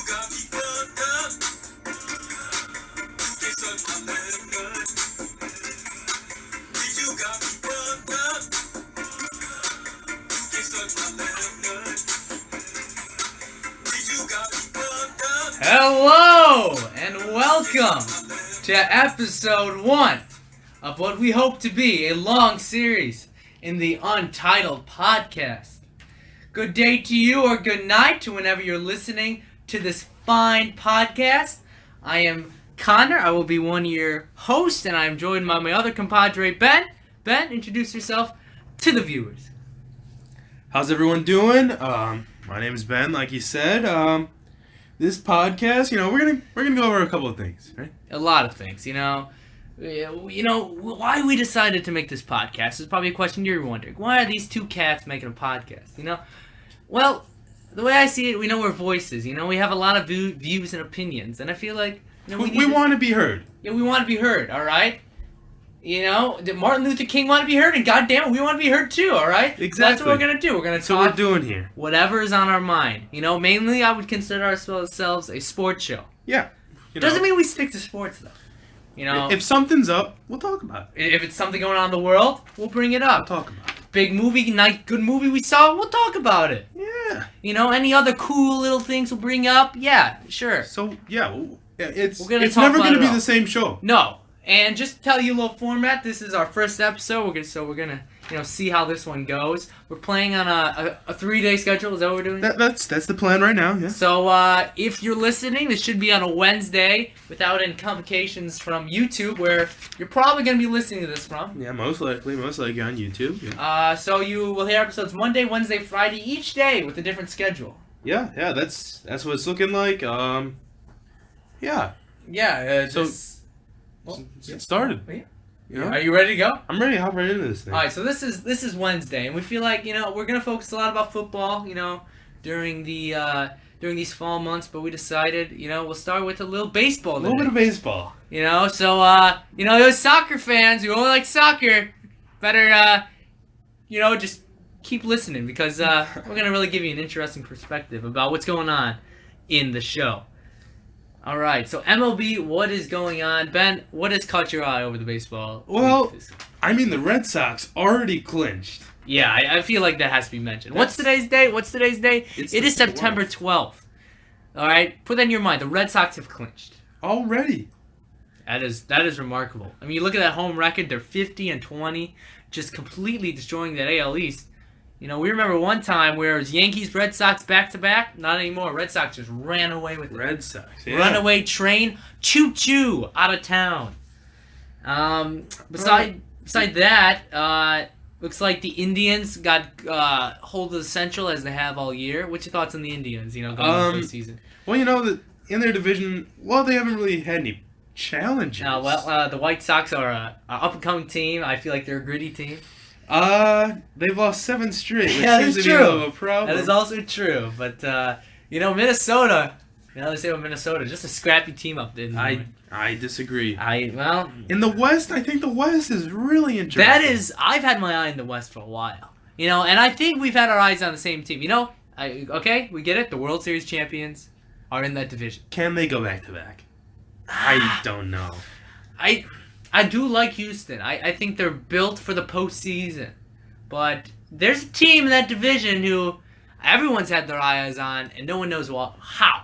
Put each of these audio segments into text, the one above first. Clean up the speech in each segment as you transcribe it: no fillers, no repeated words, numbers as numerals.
got me fucked up. You can suck my lemon. Bitch, you got me fucked up. You can suck my lemon. Bitch, you got me fucked up. Hello and welcome to episode 1 of what we hope to be a long series in the Untitled podcast. Good day to you or good night to whenever you're listening to this fine podcast. I am Connor. I will be one of your hosts, and I am joined by my other compadre, Ben. Ben, introduce yourself to the viewers. How's everyone doing? My name is Ben, like you said. This podcast, we're gonna go over a couple of things, right? A lot of things, why we decided to make this podcast is probably a question you're wondering. Why are these two cats making a podcast? Well, the way I see it, we know we're voices. We have a lot of views and opinions, and I feel like we want to be heard. Yeah, we want to be heard. All right. Did Martin Luther King want to be heard? And goddamn, we want to be heard too. All right. Exactly. So that's what we're gonna do. We're gonna talk. So we're doing here. Whatever is on our mind. Mainly I would consider ourselves a sports show. Yeah. Doesn't mean we stick to sports though. If something's up, we'll talk about it. If it's something going on in the world, we'll bring it up. We'll talk about it. Big movie, good movie we saw, we'll talk about it. Yeah. Any other cool little things we'll bring up? Yeah, sure. So, it's talk never about going to it be all. the same show. No. And just to tell you a little format, this is our first episode. We're gonna see how this one goes. We're playing on a 3-day schedule. Is that what we're doing? That's the plan right now, yeah. So if you're listening, this should be on a Wednesday without any complications from YouTube, where you're probably gonna be listening to this from. Yeah, most likely on YouTube. Yeah. So you will hear episodes Monday, Wednesday, Friday, each day with a different schedule. Yeah, that's what it's looking like. Yeah. Yeah. Get started. Are you ready to go? I'm ready to hop right into this thing. All right. So this is Wednesday, and we feel like we're gonna focus a lot about football. During these fall months, but we decided we'll start with a little baseball. A little bit of baseball. So those soccer fans who only like soccer better just keep listening, because we're gonna really give you an interesting perspective about what's going on in the show. All right, so MLB, what is going on? Ben, what has caught your eye over the baseball? Well, the Red Sox already clinched. Yeah, I feel like that has to be mentioned. What's today's date? It is September 12th. All right, put that in your mind. The Red Sox have clinched. Already. That is remarkable. You look at that home record, they're 50-20, just completely destroying that AL East. We remember one time where it was Yankees, Red Sox back-to-back. Not anymore. Red Sox just ran away with it. Red Sox, yeah. Runaway train, choo-choo, out of town. Beside that, looks like the Indians got hold of the Central as they have all year. What's your thoughts on the Indians, going into the season? Well, that in their division, they haven't really had any challenges. The White Sox are an up-and-coming team. I feel like they're a gritty team. They've lost 7 straight, which Yeah, seems that's to be a true. little problem. That is also true, but Minnesota. They say about Minnesota, just a scrappy team up there. I disagree. In the West, I think the West is really interesting. I've had my eye in the West for a while. And I think we've had our eyes on the same team. We get it. The World Series champions are in that division. Can they go back to back? I don't know. I do like Houston. I think they're built for the postseason. But there's a team in that division who everyone's had their eyes on, and no one knows how.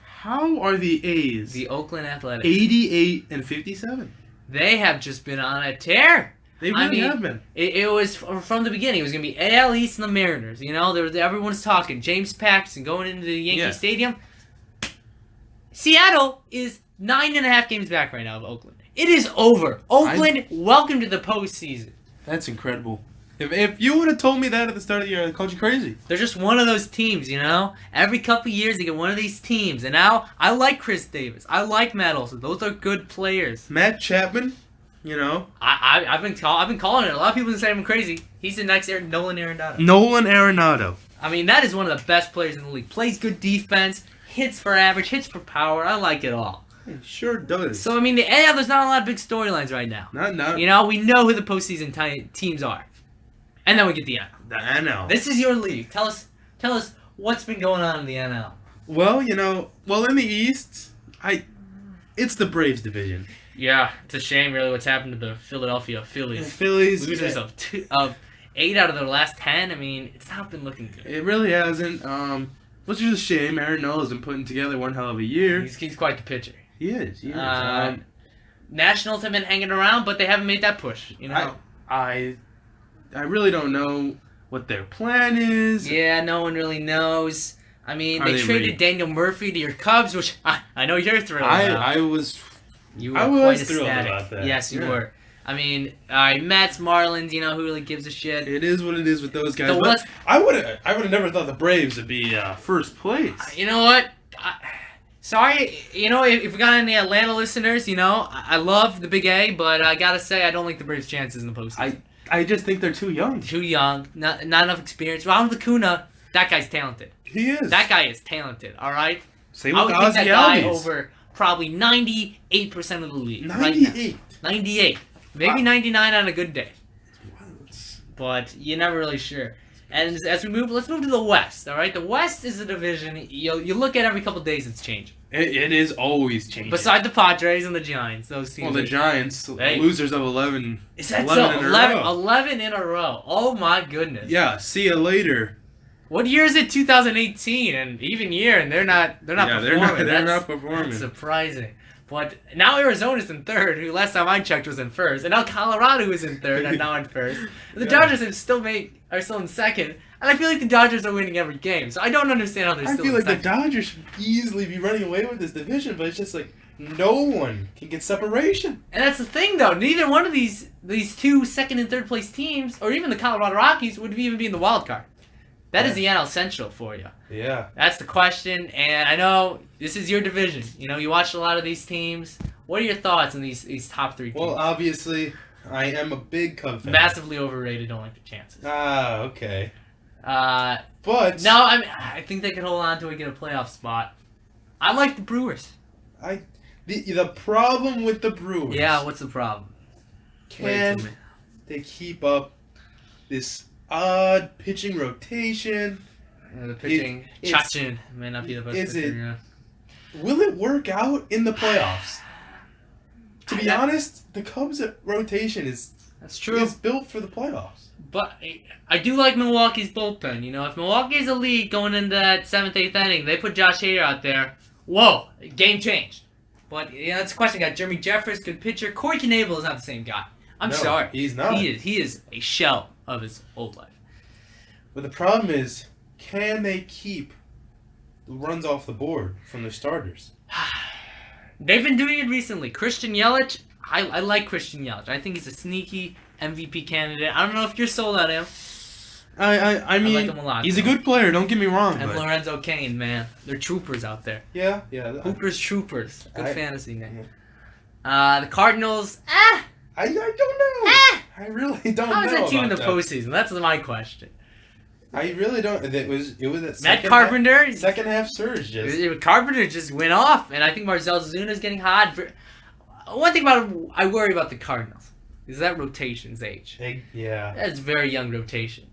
How are the A's? The Oakland Athletics. 88-57. They have just been on a tear. They really have been. It was from the beginning. It was going to be AL East and the Mariners. Everyone's talking. James Paxton going into the Yankee Stadium. Seattle is 9.5 games back right now of Oakland. It is over. Oakland, welcome to the postseason. That's incredible. If you would have told me that at the start of the year, I'd called you crazy. They're just one of those teams, Every couple of years, they get one of these teams. And now, I like Chris Davis. I like Matt Olson. Those are good players. Matt Chapman, I've been calling it. A lot of people say I'm crazy. He's the next Nolan Arenado. Nolan Arenado. That is one of the best players in the league. Plays good defense, hits for average, hits for power. I like it all. It sure does. So, the AL, there's not a lot of big storylines right now. No. We know who the postseason teams are. And then we get the NL. The NL. This is your league. Tell us what's been going on in the NL. Well, in the East, it's the Braves division. Yeah, it's a shame, really, what's happened to the Philadelphia The Phillies. Phillies, Losers of 8 out of their last 10. I mean, it's not been looking good. it really hasn't. Which is a shame. Aaron Nola's been putting together one hell of a year. He's quite the pitcher. He is. Nationals have been hanging around, but they haven't made that push. I really don't know what their plan is. Yeah, no one really knows. I mean, Are they they traded ready? Daniel Murphy to your Cubs, which I know you're thrilled about. I was You were I quite was thrilled ecstatic. about that. Yes, you Yeah. were. I mean, Mets, Marlins, who really gives a shit? It is what it is with those guys. The But West- I would have never thought the Braves would be first place. You know what? Sorry, if we got any Atlanta listeners, I love the Big A, but I gotta say, I don't like the Braves' chances in the postseason. I just think they're too young. Too young, not enough experience. Ronald Acuna, that guy's talented. He is. That guy is talented, all right? Same I with would think that guy Ozzy Albies. over probably 98% of the league. right now. 98. 98. Maybe Wow. 99 on a good day. But you're never really sure. And as we move, let's move to the West, all right? The West is a division, you look at every couple days, it's changing. It is always changing. Beside the Padres and the Giants, those teams. Well, the are- Giants, Hey. losers of 11. Is that 11 so? in a 11, row. 11 in a row. Oh my goodness. Yeah, see you later. What year is it? 2018, and even year, and they're not Yeah, performing. they're not That's performing. surprising. But now Arizona's in third, who last time I checked was in first, and now Colorado is in third and now in first. The Yeah. Dodgers are still in second, and I feel like the Dodgers are winning every game. So I don't understand how they're I still feel in like the second. Dodgers should easily be running away with this division, but it's just like no one can get separation. And that's the thing, though. Neither one of these two second and third place teams, or even the Colorado Rockies, would even be in the wild card. That is the NL Central for you. Yeah. That's the question, and I know this is your division. You watched a lot of these teams. What are your thoughts on these top three teams? Well, obviously, I am a big Cub fan. Massively overrated, don't like the chances. Ah, okay. But no, I think they can hold on to get a playoff spot. I like the Brewers. The problem with the Brewers. Yeah, what's the problem? Can they keep up this odd pitching rotation? The pitching, it's- Chachin may not be the best is pitcher. it- Yeah. Will it work out in the playoffs? To be honest, the Cubs' rotation is That's true. built for the playoffs. But I do like Milwaukee's bullpen. If Milwaukee's a lead going into that 7th, 8th inning, they put Josh Hader out there. Whoa, game changed. But that's a question. Got Jeremy Jeffress, good pitcher. Corey Knebel is not the same guy. I'm No, sorry. he's not. He is a shell of his old life. But the problem is, can they keep the runs off the board from the starters? They've been doing it recently. Christian Yelich, I like Christian Yelich. I think he's a sneaky MVP candidate. I don't know if you're sold on him. I mean, like him a lot, he's a though. good player. Don't get me wrong. And But Lorenzo Cain, man. They're troopers out there. yeah. Hoopers Troopers. Good I- fantasy name. The Cardinals, I don't know. Ah! I really don't know. how is that team in the about that. postseason? That's my question. I really don't. It was that Matt second Carpenter, half, second half surge. Just Carpenter just went off, and I think Marcell Zuna's getting hot. One thing I worry about the Cardinals is that rotation's age. yeah. That's very young rotation.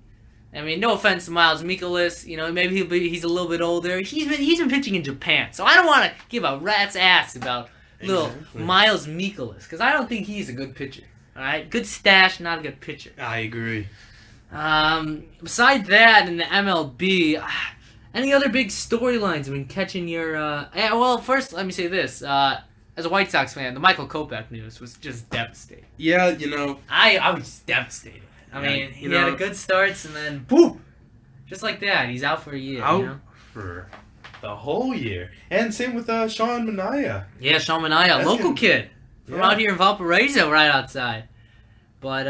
I mean, no offense to Miles Mikolas, maybe he's a little bit older. He's been pitching in Japan, so I don't want to give a rat's ass about little Exactly. Miles Mikolas because I don't think he's a good pitcher. All right, good stash, not a good pitcher. I agree. Besides that, in the MLB, any other big storylines when catching your? Well, first let me say this: as a White Sox fan, the Michael Kopech news was just devastating. Yeah, I was devastated. I Yeah, mean, he had a good starts and then boom, just like that, he's out for a year. out for the whole year, and same with Sean Manaea. Yeah, Sean Manaea, That's local him. kid from Yeah. out here in Valparaiso, right outside. But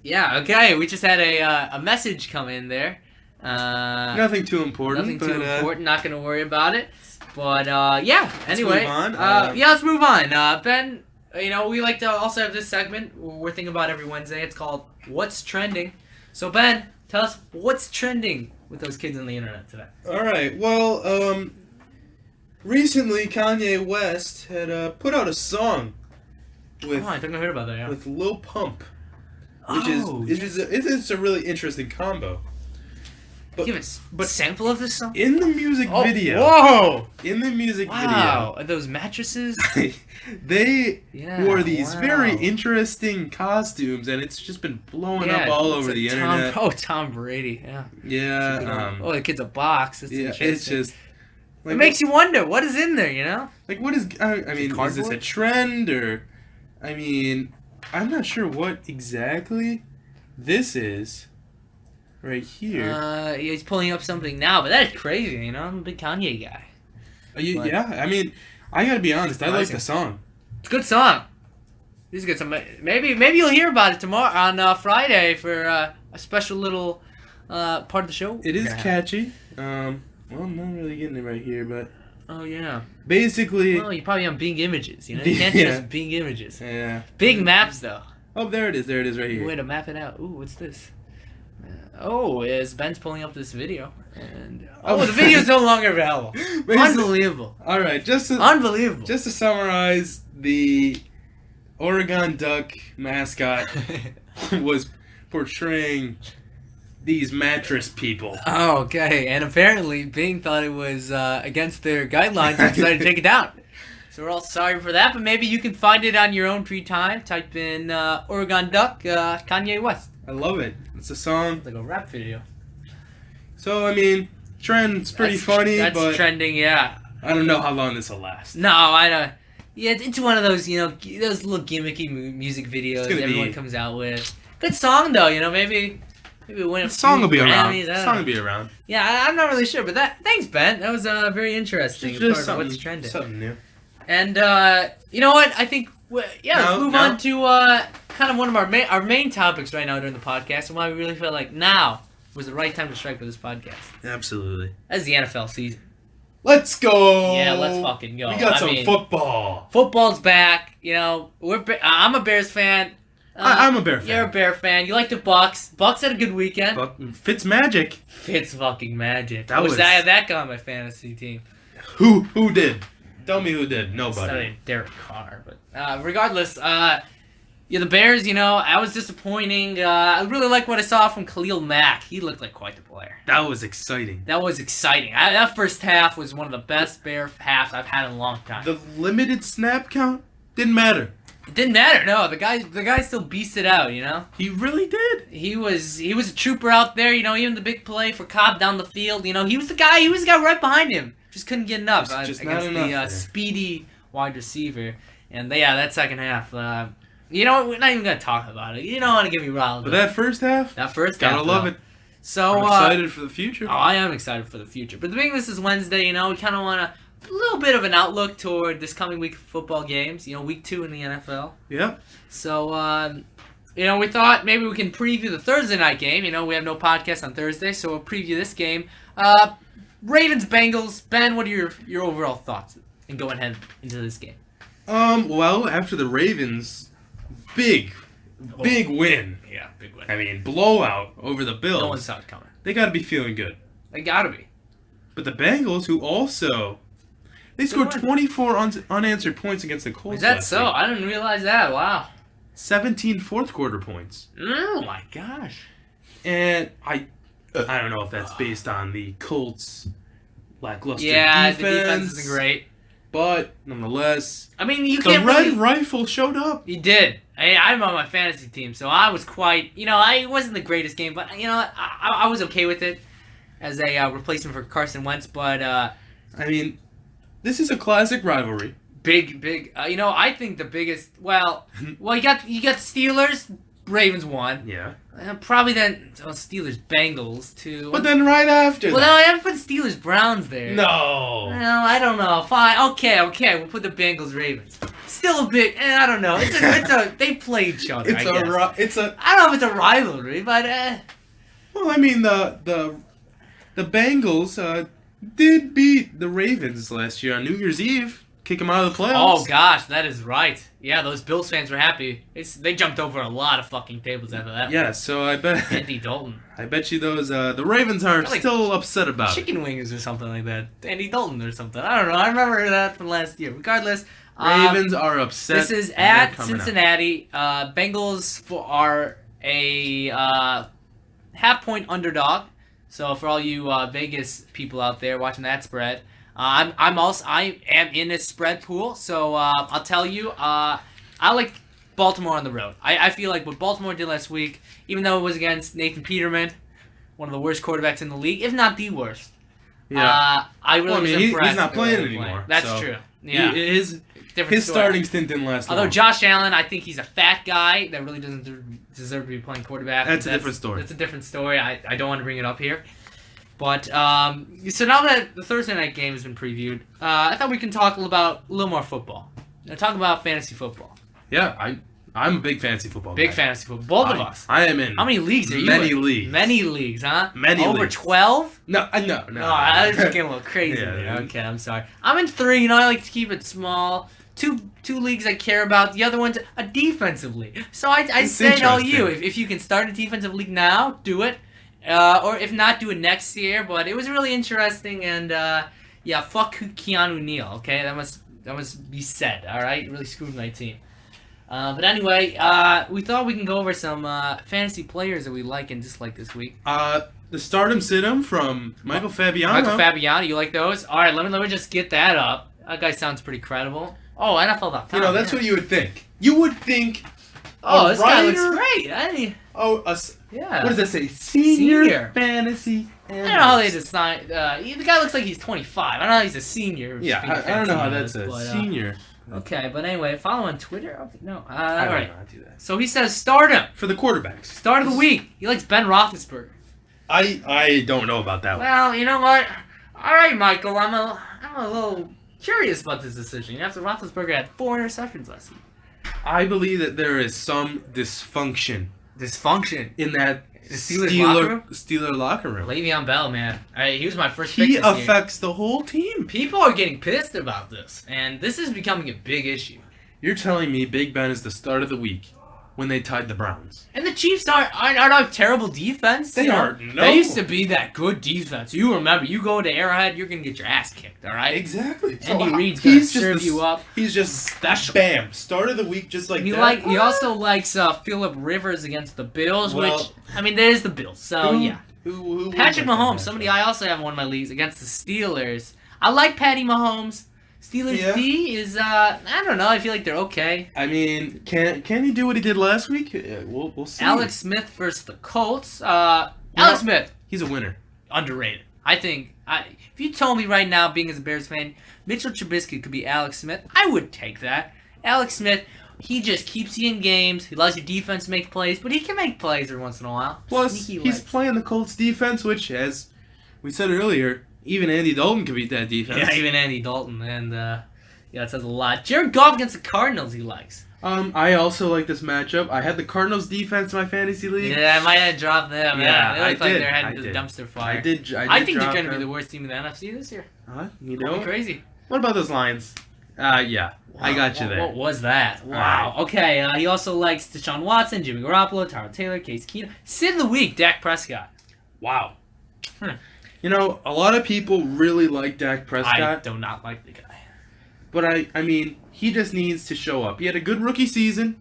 yeah, okay. We just had a message come in there. Nothing too important. Nothing but, too important. Not gonna worry about it. But yeah. Anyway, move on. yeah, let's move on. Ben, we like to also have this segment we're thinking about every Wednesday. It's called "What's Trending." So Ben, tell us what's trending with those kids on the internet today. All right. Well, recently Kanye West had put out a song with Oh, I think I heard about that. Yeah. with Lil Pump, which Oh, is a really interesting combo. Give us a sample of this song. In the music video. Whoa! In the music Wow, are those mattresses? video, they Yeah, wore these very wow. interesting costumes, and it's just been blowing up all it's over a the Tom, internet. Oh, Tom Brady. Yeah. Yeah. The kid's a box. It's Yeah, it's interesting. just. It makes you wonder what is in there. You know. Like, what is. I mean, is this a cardboard? trend, or. I mean, I'm not sure what exactly this is. Right here. He's pulling up something now, but that is crazy. You know, I'm a big Kanye guy. But- Yeah, I mean, I gotta be honest, I like the song. It's a good song. This is good. Maybe you'll hear about it tomorrow on Friday for a special little part of the show. It is Yeah. catchy. Well, I'm not really getting it right here, but Oh yeah. basically, Well, you're probably on Bing Images. You know, you can't Yeah. trust Bing Images. yeah. Big maps though. Oh, there it is right here. Way to map it out. Ooh, what's this? Is Ben's pulling up this video, and the video's no longer available. Basically- Unbelievable. All right, just to Unbelievable. summarize, the Oregon Duck mascot was portraying these mattress people. Oh, okay. And apparently, Bing thought it was against their guidelines and decided to take it down. So we're all sorry for that, but maybe you can find it on your own free time. Type in Oregon Duck, Kanye West. I love it. It's a song. Like a rap video. So I mean, trend's pretty funny, That's but trending, yeah. I don't know how long this will last. No, I don't. Yeah, it's one of those, you know, those little gimmicky music videos It's gonna everyone be- comes out with. Good song, though, you know, maybe win a The song will be few around. Grammys, I The don't song know. will be around. Yeah, I'm not really sure, but thanks, Ben. That was very interesting. It's Part just of what's something, trending. something new. And you know what? I think let's move No. on to kind of one of our main topics right now during the podcast, and why we really felt like now was the right time to strike with this podcast. Absolutely. That's the NFL season. Let's go. Yeah, let's fucking go. We got I some mean, football. Football's back. You know, I'm a Bears fan. I'm a Bear fan. You're a Bear fan. You like the Bucks. Bucks had a good weekend. Fitz Magic. Fitz fucking magic. That I wish was- I had that guy on my fantasy team. Who did? Tell me who did. It's Nobody. not Derek Carr, but regardless, the Bears, you know, I was disappointing. I really like what I saw from Khalil Mack. He looked like quite the player. That was exciting. That was exciting. That first half was one of the best Bear halves I've had in a long time. The limited snap count didn't matter. It didn't matter. No, the guy still beasted out. You know, He really did. he was a trooper out there. You know, even the big play for Cobb down the field. You know, he was the guy right behind him. Just couldn't get enough Just not against enough the there. speedy wide receiver. And that second half. You know what? We're not even gonna talk about it. You don't want to get me riled But up. that first half, That first gotta half, love though. it. So I'm excited for the future. Oh, I am excited for the future. But being this is Wednesday, you know, we kind of want a little bit of an outlook toward this coming week of football games. You know, week 2 in the NFL. Yep. So, you know, we thought maybe we can preview the Thursday night game. You know, we have no podcast on Thursday, so we'll preview this game. Ravens-Bengals. Ben, what are your overall thoughts in going ahead into this game? Well, after the Ravens, big win. Yeah, big win. I mean, blowout over the Bills. No one saw it coming. They gotta be feeling good. They gotta be. But the Bengals, who also, they scored win. 24 unanswered points against the Colts. Is that last so? week. I didn't realize that. Wow. 17 fourth quarter points. Oh my gosh. And I don't know if that's based on the Colts' lackluster Yeah, defense. the defense isn't great. But nonetheless, I mean, you the can't Red really... Rifle showed up. He did. I'm on my fantasy team, so I was quite... You know, it wasn't the greatest game, but, you know, I was okay with it as a replacement for Carson Wentz, but... I mean, this is a classic rivalry. Big... you know, I think the biggest... Well, you got the Steelers. Ravens won. Yeah. Probably then Steelers Bengals too. But then right after well, no, that. I haven't put Steelers Browns there. No. No, I don't know. Fine. Okay. We'll put the Bengals Ravens. Still a bit. I don't know. They play each other. It's I guess. it's a I don't know if it's a rivalry, but well, I mean the Bengals did beat the Ravens last year on New Year's Eve. Kick them out of the playoffs. oh gosh, that is right. Yeah, those Bills fans were happy. They jumped over a lot of fucking tables after that. Yeah, so I bet Andy Dalton. I bet you those the Ravens are Like still upset about it. Chicken wings or something like that. Andy Dalton or something. I don't know. I remember that from last year. Regardless, Ravens are upset. this is and they're at coming out. Cincinnati. Bengals are a half-point underdog. So for all you Vegas people out there watching that spread, I am in a spread pool. So I'll tell you, I like Baltimore on the road. I feel like what Baltimore did last week, even though it was against Nathan Peterman, one of the worst quarterbacks in the league, if not the worst. Yeah. I really was impressed. He's not playing with the way anymore. That's so true. Yeah. His Different story. starting stint didn't last long. Although Josh Allen, I think he's a fat guy that really doesn't deserve to be playing quarterback. That's a different story. That's a different story. I don't want to bring it up here. But, so now that the Thursday night game has been previewed, I thought we can talk a little more football. Talk about fantasy football. Yeah, I'm a big fantasy football guy. Big fantasy football. Both of us. I am in. How many leagues are you Many in? leagues. Many leagues, huh? Many Over leagues. 12? No. No, I was just getting a little crazy Yeah, there. yeah. Okay, I'm sorry. I'm in 3, I like to keep it small. Two leagues I care about. The other one's a defensive league. So I say to all you, if you can start a defensive league now, do it. Or if not, do it next year. But it was really interesting, and yeah, fuck Keanu Neal. Okay, that must be said. All right, it really screwed my team. But anyway, we thought we can go over some fantasy players that we like and dislike this week. The stardom sit-em from Michael Fabiano. Michael Fabiano, you like those? All right, let me just get that up. That guy sounds pretty credible. Oh, NFL.com. You know, that's what you would think. You would think. Oh, this guy looks writer- great. Yeah. What does that say? Senior Senior. fantasy. I don't know how they decide. The guy looks like he's 25. I don't know how he's a senior. Yeah, Speaking I don't know how fancy that but, says. Senior. Okay, but anyway, follow on Twitter. Okay, no. I All don't right. know how to do that. So he says start him. For the quarterbacks. Start of the week. He likes Ben Roethlisberger. I don't know about that one. Well, you know what? All right, Michael. I'm a little curious about this decision. After Roethlisberger had 4 interceptions last week. I believe that there is some dysfunction Dysfunction. in that The Steelers locker room? Steeler locker room. Le'Veon Bell, man. He was my first pick He this year. affects the whole team. People are getting pissed about this, and this is becoming a big issue. You're telling me Big Ben is the start of the week when they tied the Browns? And the Chiefs aren't a terrible defense. They you know? aren't, no. They used to be that good defense. You remember, you go to Arrowhead, you're going to get your ass kicked, all right? Exactly. Andy Reid's going to He's just serve you up. He's just Special. Bam. Start of the week just like He that. he also likes Phillip Rivers against the Bills, Well, which, I mean, there's the Bills, so yeah. Who Patrick would like Mahomes, that somebody matchup? I also have in one of my leagues against the Steelers. I like Patty Mahomes. Steelers Yeah. D is I don't know. I feel like they're okay. I mean, can he do what he did last week? We'll see. Alex Smith versus the Colts. Alex Smith, He's a winner. underrated. I think. If you told me right now, being as a Bears fan, Mitchell Trubisky could be Alex Smith, I would take that. Alex Smith, he just keeps you in games. He allows your defense to make plays, but he can make plays every once in a while. Plus, Sneaky he's legs. playing the Colts defense, which, as we said earlier, even Andy Dalton could beat that defense. Yeah, even Andy Dalton, and yeah, it says a lot. Jared Goff against the Cardinals, he likes. I also like this matchup. I had the Cardinals defense in my fantasy league. Yeah, I might have dropped them. Yeah, They look like did. they're I heading to the did. dumpster fire. I did I think they're drop going to be them. the worst team in the NFC this year. Huh? You Call me know? crazy. What about those Lions? Yeah, I got you there. What was that? Wow. All Okay, he also likes Deshaun Watson, Jimmy Garoppolo, Tyrod Taylor, Case Keenum. Sit of the week, Dak Prescott. Wow. Hmm. You know, a lot of people really like Dak Prescott. I do not like the guy. But I mean, he just needs to show up. He had a good rookie season.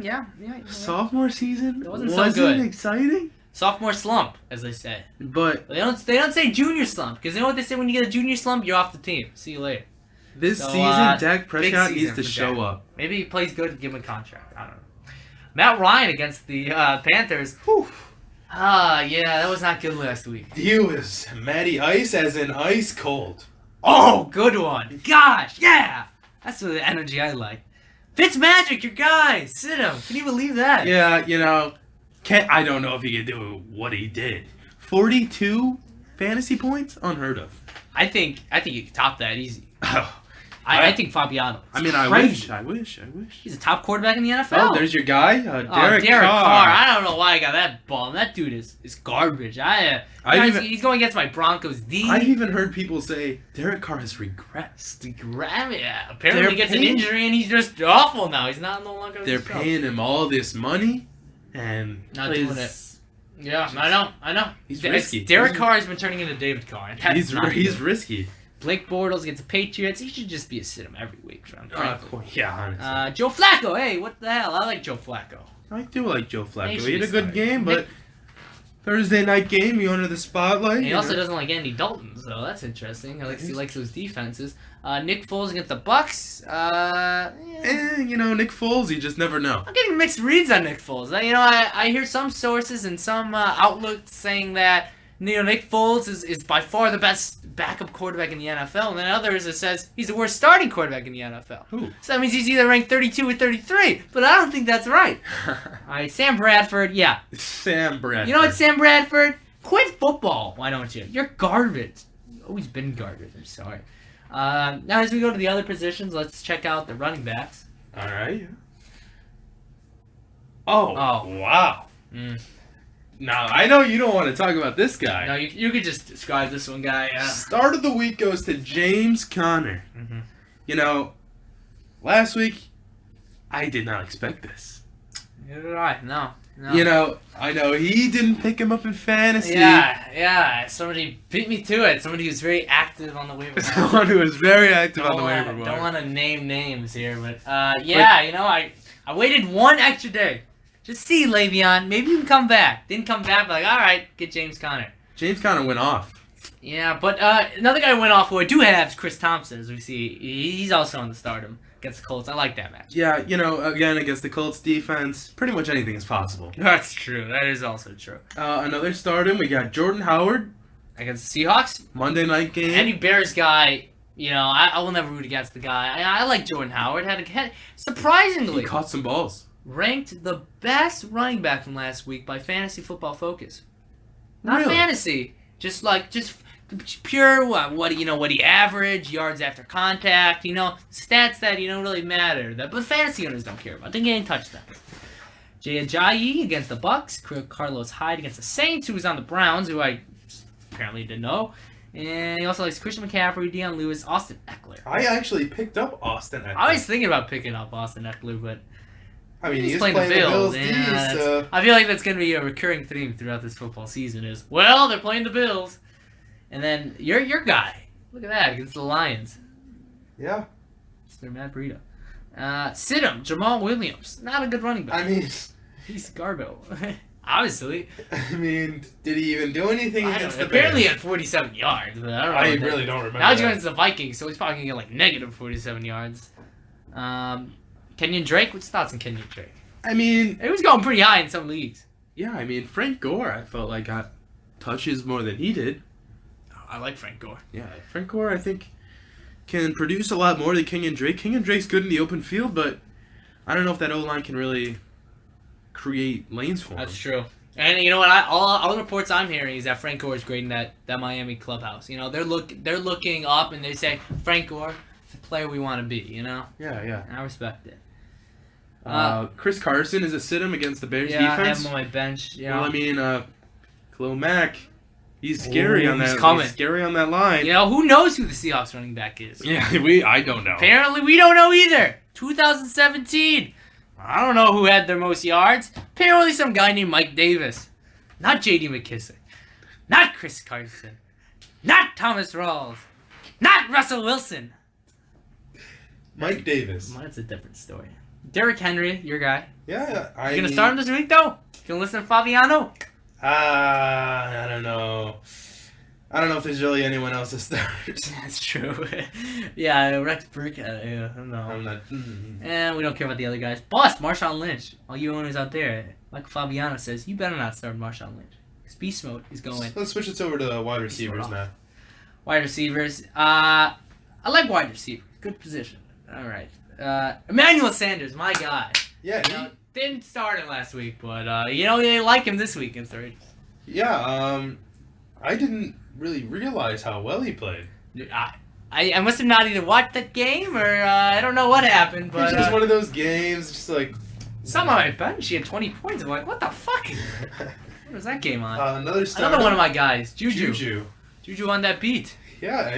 Yeah. Sophomore season It wasn't so good. exciting. Sophomore slump, as they say. But They don't say junior slump, because you know what they say when you get a junior slump? You're off the team. See you later. this So, season, Dak big Prescott season needs to for show Dak. up. Maybe he plays good and give him a contract. I don't know. Matt Ryan against the Panthers. Whew. Yeah, that was not good last week. He was Matty Ice as in ice cold. Oh, good one. Gosh, yeah. That's the energy I like. Fitzmagic, your guy. Sit him. Can you believe that? Yeah, you know, I don't know if he could do what he did. 42 fantasy points? Unheard of. I think you can top that easy. Oh, I think Fabiano. I mean, I Crazy. wish. He's a top quarterback in the NFL. Oh, there's your guy, Derek Carr. Carr. I don't know why I got that ball. That dude is garbage. He's going against my Broncos D. I've even heard people say Derek Carr has regressed. Yeah, apparently They're he gets an paying- injury and he's just awful now. He's no longer. They're himself. paying him all this money, and Not plays- doing it. Yeah, I know. He's risky. Derek Carr has been turning into David Carr. And that's He's not he's good. risky. Blake Bortles against the Patriots. He should just be a sit-em every week. Yeah, honestly. Joe Flacco. Hey, what the hell? I like Joe Flacco. I do like Joe Flacco. He should He had be a good starting. game, but Thursday night game, you under the spotlight. And he you also know. doesn't like Andy Dalton, so that's interesting. He likes those defenses. Nick Foles against the Bucks. Nick Foles, you just never know. I'm getting mixed reads on Nick Foles. I hear some sources and some outlets saying that Nick Foles is by far the best backup quarterback in the NFL, and then others it says he's the worst starting quarterback in the NFL. Who? So that means he's either ranked 32 or 33, but I don't think that's right. All right, Sam Bradford, yeah. Sam Bradford. You know what, Sam Bradford? Quit football, why don't you? You're garbage. You've always been garbage, I'm sorry. Now as we go to the other positions, let's check out the running backs. All right. Oh. Wow. Now, I know you don't want to talk about this guy. No, you could just describe this one guy. Start of the week goes to James Conner. Mm-hmm. Last week, I did not expect this. Neither did I. No. I know he didn't pick him up in fantasy. Yeah. Somebody beat me to it. Somebody who's very active on the waiver wire. Someone who was very active on the waiver wire. Don't want to name names here, but I waited one extra day. Just see, Le'Veon, maybe you can come back. Didn't come back, but all right, get James Conner. James Conner went off. Yeah, but another guy who went off who I do have is Chris Thompson, as we see. He's also on the stardom against the Colts. I like that match. Yeah, again, against the Colts defense, pretty much anything is possible. That's true. That is also true. Another stardom, we got Jordan Howard. Against the Seahawks? Monday night game. Any Bears guy, I will never root against the guy. I like Jordan Howard. Surprisingly, He caught some balls. ranked the best running back from last week by Fantasy Football Focus. Not Really? fantasy, just pure what he averaged, yards after contact, stats that don't really matter. But fantasy owners don't care about. Didn't get any touchdowns. Jay Ajayi against the Bucks, Carlos Hyde against the Saints, who was on the Browns, who I apparently didn't know. And he also likes Christian McCaffrey, Deion Lewis, Austin Eckler. I actually picked up Austin Eckler. I was thinking about picking up Austin Eckler, but he's playing the Bills. I feel like that's going to be a recurring theme throughout this football season is, they're playing the Bills. And then your guy, look at that, against the Lions. Yeah. Mr. Matt Breida. Sit him, Jamal Williams. Not a good running back. He's Garbo. Obviously. Did he even do anything against the apparently he Bears? had 47 yards. But I don't know. I really don't remember. Now he's going to the Vikings, so he's probably going to get like negative 47 yards. Kenyon Drake? What's your thoughts on Kenyon Drake? He was going pretty high in some leagues. Yeah, Frank Gore, I felt like got touches more than he did. I like Frank Gore. Yeah, Frank Gore, I think, can produce a lot more than Kenyon Drake. Kenyon Drake's good in the open field, but I don't know if that O-line can really create lanes for him. That's true. And you know what? All the reports I'm hearing is that Frank Gore is great in that Miami clubhouse. They're looking up and they say Frank Gore is the player we want to be. Yeah. And I respect it. Chris Carson is a sit-em against the Bears Yeah, I have defense. him on my bench. Khalil Mack, he's scary on that. He's coming. He's scary on that line. Who knows who the Seahawks running back is? Yeah, I don't know. Apparently, we don't know either. 2017. I don't know who had their most yards. Apparently, some guy named Mike Davis. Not J.D. McKissick. Not Chris Carson. Not Thomas Rawls. Not Russell Wilson. Mike Davis. That's a different story. Derrick Henry, your guy. Yeah, You gonna start him this week though? You gonna listen to Fabiano? I don't know. I don't know if there's really anyone else to start. That's true. Yeah, Rex Burkhead. No. I'm not. And we don't care about the other guys. Bust Marshawn Lynch. All you owners out there, like Fabiano says, you better not start Marshawn Lynch. His beast mode is going. Let's switch it over to wide receivers now. Wide receivers. I like wide receivers. Good position. All right. Emmanuel Sanders, my guy. Yeah. Didn't start him last week, but they like him this week against the Raiders. Yeah. I didn't really realize how well he played. I must have not either watched that game or I don't know what happened, but It's just one of those games, just like. Some on my bench, he had 20 points. I'm like, what the fuck? What was that game on? Another one of my guys, Juju. Juju on that beat. Yeah,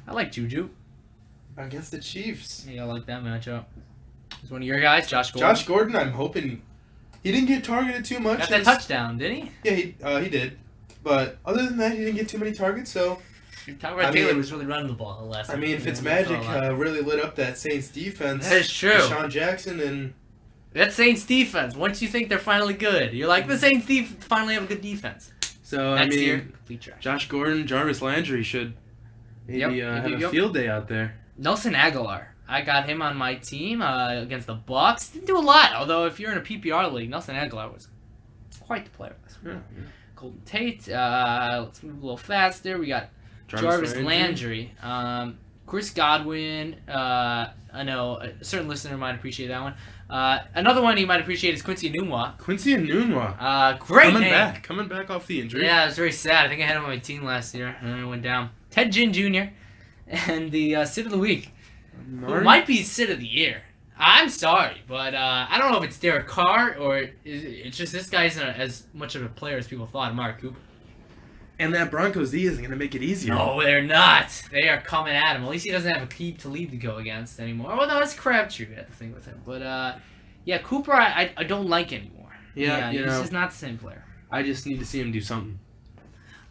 I like Juju. against the Chiefs. Yeah, I like that matchup. It's one of your guys, Josh Gordon. Josh Gordon, I'm hoping he didn't get targeted too much. Got that touchdown, didn't he? Yeah, he did. But other than that, he didn't get too many targets. So Tyrod Taylor was really running the ball the last. Fitzmagic really lit up that Saints defense. That is true. Deshaun Jackson and that Saints defense. Once you think they're finally good, you're like the Saints finally have a good defense. So Next I mean, year, complete trash. Josh Gordon, Jarvis Landry should maybe have a field day out there. Nelson Aguilar. I got him on my team against the Bucks. Didn't do a lot, although if you're in a PPR league, Nelson Aguilar was quite the player this week. Yeah. Golden Tate. Let's move a little faster. We got Jarvis Landry. Chris Godwin. I know a certain listener might appreciate that one. Another one you might appreciate is Quincy Enunwa. Quincy Enunwa. Great name. Coming back off the injury. Yeah, it was very sad. I think I had him on my team last year, and then it went down. Ted Ginn Jr. and the Sit of the Week. Who might be Sit of the Year. I'm sorry, but I don't know if it's Derek Carr or it's just this guy isn't as much of a player as people thought. Amari Cooper. And that Broncos D isn't going to make it easier. No, they're not. They are coming at him. At least he doesn't have a keep to lead to go against anymore. Well, no, it's Crabtree. I have to think with him. But, yeah, Cooper I don't like anymore. Yeah, he's just not the same player. I just need to see him do something.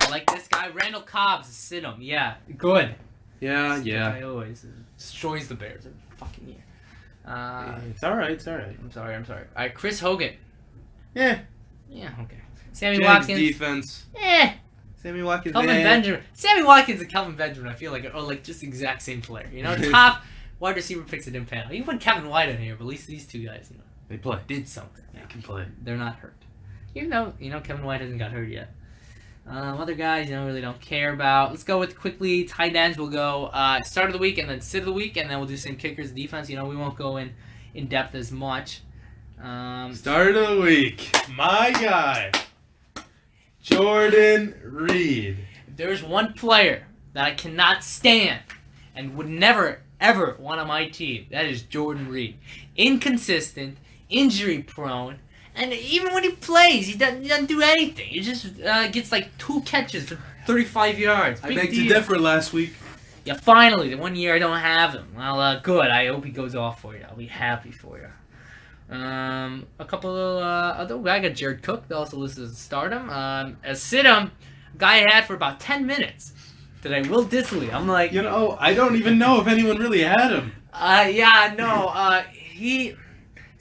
I like this guy, Randall Cobbs, sit him. Yeah, good. Yeah. I always destroys the Bears every fucking year. It's all right. I'm sorry. All right, Chris Hogan. Yeah, okay. Sammy Jags Watkins. defense. Sammy Watkins. Kelvin Benjamin. Sammy Watkins and Kelvin Benjamin, I feel like are like just the exact same player. You know, top wide receiver picks it in panel. You put Kevin White in here, but at least these two guys, they play. did something. They can play. They're not hurt. Even though, Kevin White hasn't got hurt yet. Other guys, really don't care about. Let's go with quickly tight ends. We'll go start of the week and then sit of the week, and then we'll do some kickers, defense. We won't go in depth as much. Start of the week. My guy, Jordan Reed. If there's one player that I cannot stand and would never, ever want on my team, that is Jordan Reed. Inconsistent, injury prone. And even when he plays, he doesn't do anything. He just gets like 2 catches for 35 yards. I beg to differ last week. Yeah, finally, the 1 year I don't have him. Well, good. I hope he goes off for you. I'll be happy for you. A couple of other guys. I got Jared Cook. They also listed as stardom. As sit-em, guy I had for about 10 minutes. Today, Will Disley. I'm like... I don't even know if anyone really had him. Yeah, no. He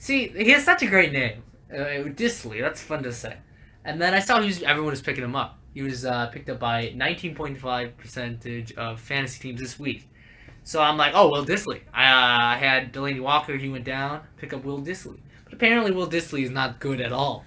has such a great name. Disley, that's fun to say. And then I saw everyone was picking him up. He was picked up by 19.5% of fantasy teams this week. So I'm like, oh, Will Disley. I had Delaney Walker, he went down, pick up Will Disley. But apparently Will Disley is not good at all.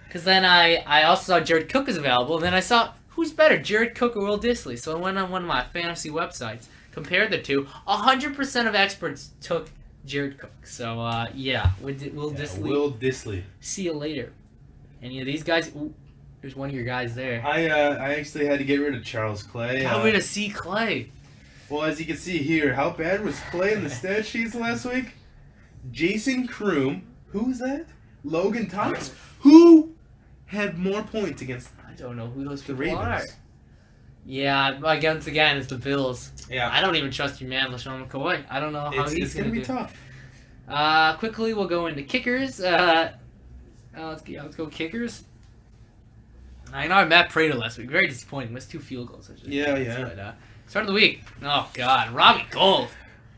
Because then I also saw Jared Cook is available, and then I saw, who's better, Jared Cook or Will Disley? So I went on one of my fantasy websites, compared the two. 100% of experts took Jared Cook. So, yeah, Will Disley. Will Disley. See you later. Any of these guys? Ooh, there's one of your guys there. I actually had to get rid of Charles Clay. Got rid of C. Clay. Well, as you can see here, how bad was Clay in the stat sheets last week? Jason Kroom. Who was that? Logan Thomas. Who had more points against I don't know who those the people are. Ravens? Yeah, once again, it's the Bills. Yeah. I don't even trust your man, LaShawn McCoy. I don't know how he's going to be do. tough. Quickly, we'll go into kickers. Let's go kickers. I know I Matt Prater last week. Very disappointing. Missed 2 field goals. Yeah. But, start of the week. Oh, God. Robbie Gould.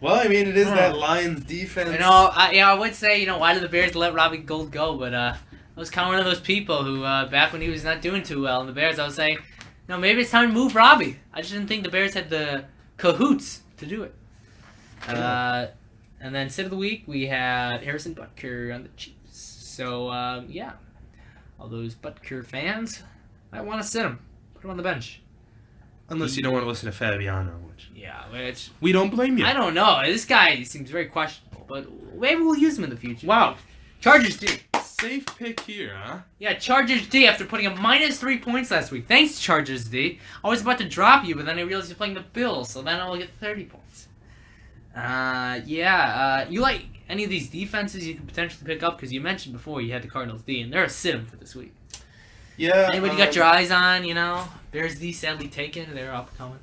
Well, I mean, it is that Lions defense. I would say, why did the Bears let Robbie Gould go? But I was kind of one of those people who, back when he was not doing too well in the Bears, I was saying, maybe it's time to move Robbie. I just didn't think the Bears had the cahoots to do it. And then sit of the week, we had Harrison Butker on the Chiefs. So, yeah. All those Butker fans, I want to sit him. Put him on the bench. Unless you don't want to listen to Fabiano, which we don't blame you. I don't know. This guy seems very questionable, but maybe we'll use him in the future. Wow. Chargers D. Safe pick here, huh? Yeah, Chargers D after putting up minus 3 points last week. Thanks, Chargers D. I was about to drop you, but then I realized you're playing the Bills, so then I'll get 30 points. You like any of these defenses you could potentially pick up? Because you mentioned before you had the Cardinals D, and they're a sit-em for this week. Yeah. Anybody got your eyes on, Bears D sadly taken, they're upcoming.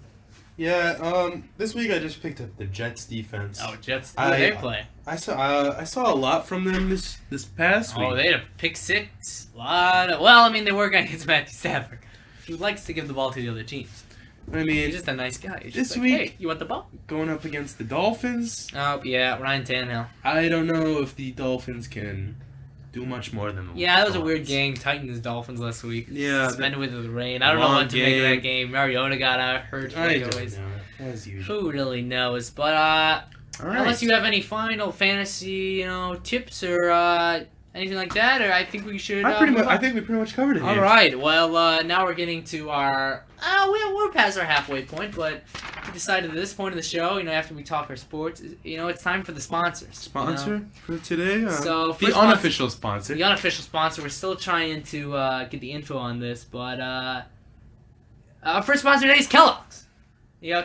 Yeah, this week I just picked up the Jets defense. Oh, Jets, who they play? I saw a lot from them this past week. Oh, they had a pick 6. They were going against Matthew Stafford, who likes to give the ball to the other teams. I mean, he's just a nice guy. He's this just week, hey, you want the ball? Going up against the Dolphins. Oh, yeah, Ryan Tannehill. I don't know if the Dolphins can do much more than the Yeah, that was a Lions. weird game. Titans Dolphins last week. Yeah, Suspended with the rain. I don't know long what to make of game. that game. Mariota got hurt I like don't always. know. As usual. Who really knows? But All right. unless you have any final fantasy, tips or anything like that, or I think we should. I think we pretty much covered it. All here. right. Well, now we're getting to our. We're past our halfway point, but we decided at this point of the show, after we talk our sports, it's time for the sponsors. Sponsor for today. So, the first unofficial sponsor. The unofficial sponsor. We're still trying to get the info on this, but our first sponsor today is Kellogg's.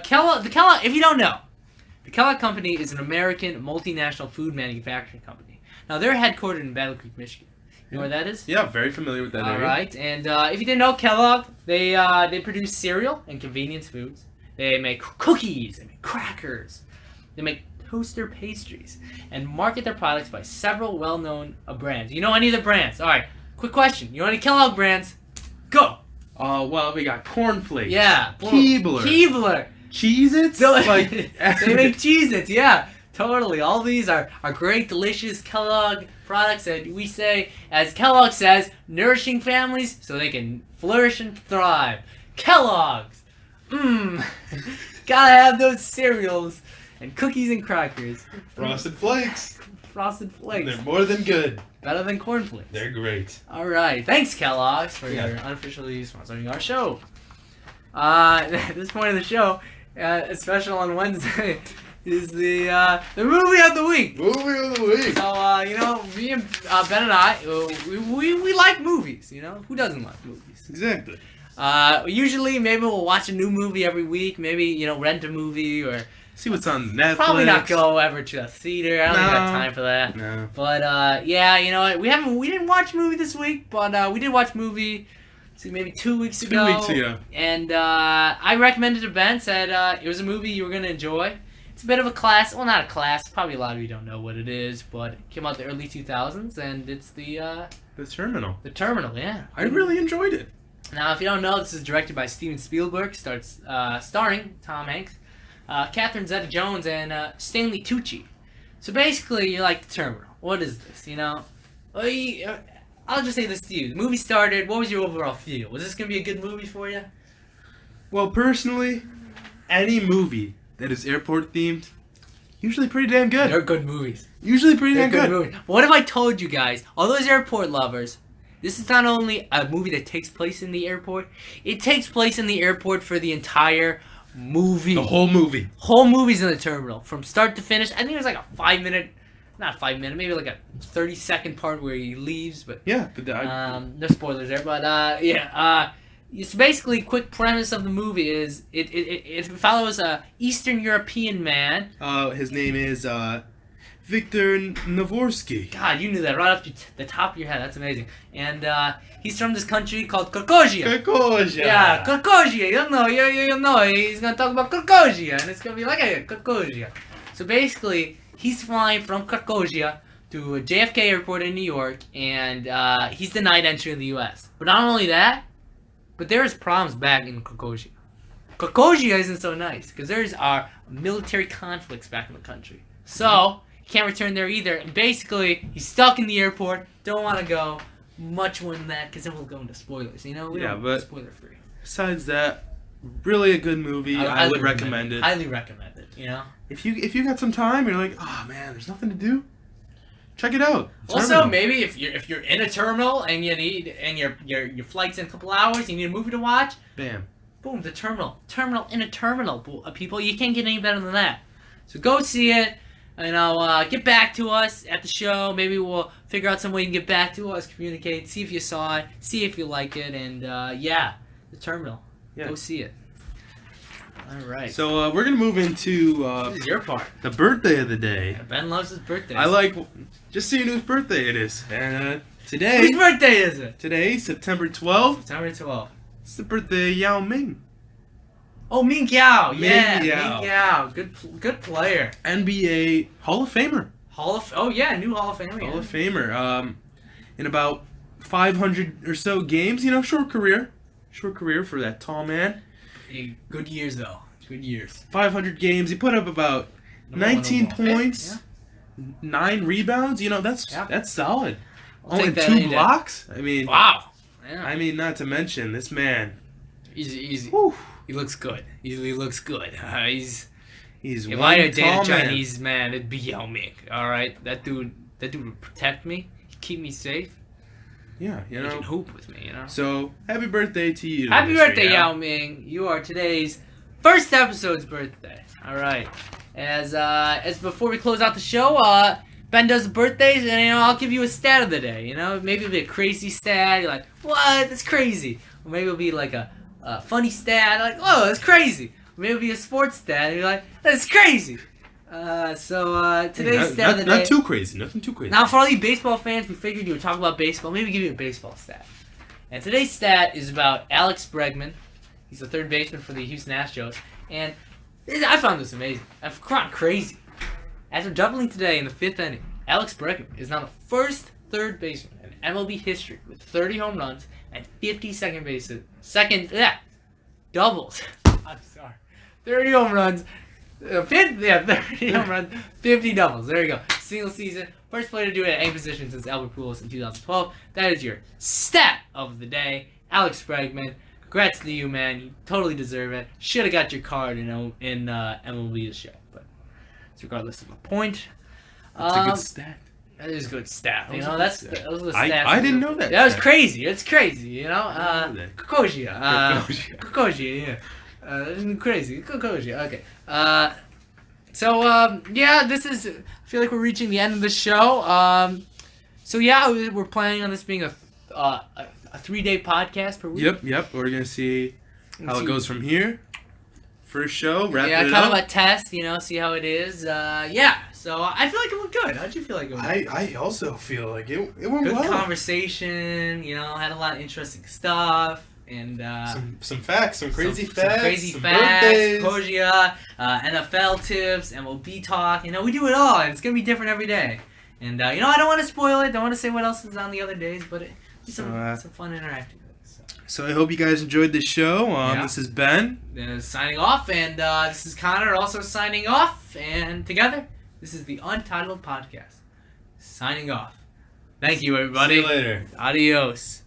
Kellogg. If you don't know, the Kellogg Company is an American multinational food manufacturing company. Now they're headquartered in Battle Creek, Michigan. You know where that is? Yeah, very familiar with that All area. right, and if you didn't know, Kellogg, they produce cereal and convenience foods. They make cookies, they make crackers, they make toaster pastries, and market their products by several well-known brands. You know any of the brands? All right, quick question. You know any Kellogg brands? Go! Well, we got cornflakes. Yeah. Keebler. Cheez-Its? They make Cheez-Its, yeah. Totally. All these are great, delicious Kellogg products that we say, as Kellogg says, nourishing families so they can flourish and thrive. Kellogg's! Gotta have those cereals and cookies and crackers. Frosted Flakes. Frosted Flakes. They're more than good. Better than cornflakes. They're great. Alright. Thanks, Kellogg's, for your unofficially sponsoring our show. At this point of the show, a special on Wednesday is the movie of the week. Movie of the week. So, me and Ben and I, we like movies, Who doesn't like movies? Exactly. Usually, maybe we'll watch a new movie every week. Maybe, rent a movie or... See what's on Netflix. Probably not go ever to a theater. I don't think I have time for that. No. But, yeah, you know what? We didn't watch a movie this week, but we did watch a movie... maybe 2 weeks ago. 2 weeks ago. And I recommended to Ben, said it was a movie you were going to enjoy. It's a bit of a class. Well, not a class. Probably a lot of you don't know what it is, but it came out in the early 2000s, and it's The Terminal. The Terminal, yeah. I really enjoyed it. Now, if you don't know, this is directed by Steven Spielberg, starring Tom Hanks, Catherine Zeta-Jones, and Stanley Tucci. So basically, you're like The Terminal. What is this, I'll just say this to you. The movie started. What was your overall feel? Was this going to be a good movie for you? Well, personally, any movie that is airport themed, usually pretty damn good. They're good movies. Usually pretty They're damn good. movies. But what if I told you guys, all those airport lovers, this is not only a movie that takes place in the airport, it takes place in the airport for the entire movie. The whole movie. Whole movie's in the terminal. From start to finish. I think it was like a 5 minute... Not 5 minute, maybe like a 30-second part where he leaves, but Yeah. But no spoilers there. But it's basically quick premise of the movie is it follows a Eastern European man. his name is Viktor Navorsky. God, you knew that right off the top of your head. That's amazing. And he's from this country called Krakozhia. Krakozhia. Yeah, Krakozhia. You know. He's gonna talk about Krakozhia, and it's gonna be like Krakozhia. So basically, he's flying from Krakozhia to JFK Airport in New York, and he's denied entry in the U.S. But not only that, but there's problems back in Krakozhia. Krakozhia isn't so nice, because there's military conflicts back in the country. So, he can't return there either. And basically, he's stuck in the airport, don't want to go. Much more than that, because then we'll go into spoilers, We don't spoiler free. Besides that, really a good movie. I would recommend it. Highly recommend it, If you got some time, you're like, oh man, there's nothing to do. Check it out. Also, Terminal. maybe if you're in a terminal and your flight's in a couple hours, you need a movie to watch. Bam. Boom, The Terminal. Terminal in a terminal, people. You can't get any better than that. So go see it. Get back to us at the show. Maybe we'll figure out some way you can get back to us, communicate, see if you saw it, see if you like it, and The Terminal. Yeah. Go see it. All right. So we're gonna move into This is your part. the birthday of the day. Ben loves his birthday. I like just so you know whose birthday it is. And today, Whose birthday is it? today, September 12th, September 12th. it's the birthday of Yao Ming, Oh, Ming Yao. Yeah, Ming Yao. Ming Yao. Good player. NBA Hall of Famer. New Hall of Famer. Hall of Famer. In about 500 or so games, short career for that tall man. Hey, good years though. Good years. 500 games. He put up about 19 points, Yeah. 9 rebounds. That's Yeah. that's solid. I'll Only take that 2 any day. blocks? I mean, Wow. Yeah. I mean, not to mention this man. He's Whew, he looks good. He looks good. he's If one I had a tall man. Chinese man, it'd be Yao Ming. All right, that dude would protect me, he'd keep me safe. Yeah, you He know. can hoop with me, you know. So happy birthday to you. Happy Mr. birthday, Yao Ming! You are today's first episode's birthday. All right. As before we close out the show, Ben does the birthdays, and I'll give you a stat of the day. Maybe it'll be a crazy stat. You're like, what? That's crazy. Or maybe it'll be like a funny stat. Like, oh, that's crazy. Or maybe it'll be a sports stat. And you're like, that's crazy. Today's stat of the day. Not too crazy. Nothing too crazy. Now, for all you baseball fans, we figured you would talk about baseball. Maybe give you a baseball stat. And today's stat is about Alex Bregman. He's the third baseman for the Houston Astros. And I found this amazing. I've gone crazy. After doubling today in the 5th inning, Alex Bregman is now the first third baseman in MLB history with 30 home runs and 50 doubles. I'm sorry. 30 home runs. 30 home runs, 50 doubles. There you go. Single season. First player to do it at any position since Albert Pujols in 2012. That is your stat of the day. Alex Bregman. Congrats to you, man. You totally deserve it. Should have got your card in MLB to show. But it's regardless of the point. That's a good stat. That is a good stat. That was a good stat. Those are the stats. I didn't know that. That was stat. crazy. It's crazy, I didn't know that. Krakozhia. Krakozhia. Krakozhia, yeah. Crazy. Krakozhia. Okay. This is. I feel like we're reaching the end of the show. We're planning on this being a 3-day podcast per week. Yep. We're gonna see how it goes from here. First show, wrap it kind up. of a test, see how it is. So I feel like it went good. How'd you feel like it went? I also feel like it went Good well. conversation, had a lot of interesting stuff. And some facts, some crazy some facts, birthdays, birthdays. Krakozhia, NFL tips, MLB talk. We do it all, and it's gonna be different every day. And I don't want to spoil it. Don't want to say what else is on the other days, but it's some fun interacting with it. So I hope you guys enjoyed the show. This is Ben Signing off, and this is Connor also signing off. And together, this is the Untitled Podcast. Signing off. Thank you, everybody. See you later. Adios.